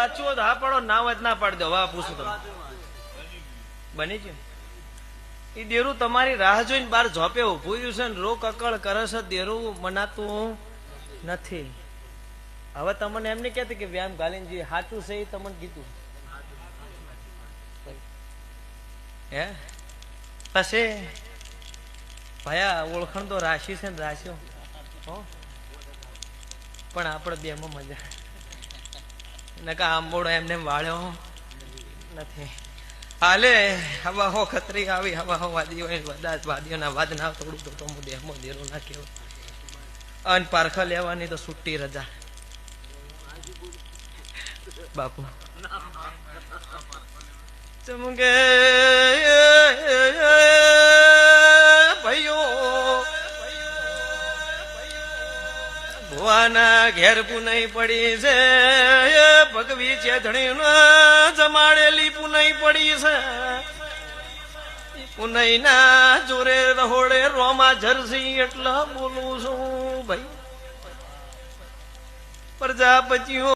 સાચું હોય તો હા પાડો, ના હોય ના પાડી દો. વાહ પૂછું તમે બની ગયું. એ દેરું તમારી રાહ જોઈને બાર ઝોપે ઉભું રહ્યું છે ને રો કકળ કરે છે, દેરું મનાતું નથી. હવે તમને એમ નહીં કહેતી કે વ્યાયામ ઘાલીને જે સાચું છે એ તમને કીધું હે પછી ભયા ઓળખાણ તો રાશિ છે ને રાશિઓ પણ આપણે બે માં મજા નકા આંબોડો એમને વાળ્યો નથી. હાલે હવા હો ખતરી આવી, હવા હો વાદીઓ કદાચ વાદીઓના વાદ ના થોડું તો હું દેહમાં દેરું ના કહેવાય. અન પારખા લેવાની તો છુટ્ટી રજા બાપુ ચમકે ભાઈઓ ભુવાના ઘેર પુનઈ પડી છે, ભગવી ચેધણી જમાડેલી પુનઈ પડી છે. પુનઈ ના જોરે રહોડે રોમા જરસી એટલા બોલું છું ભાઈ. પ્રજાપતિઓ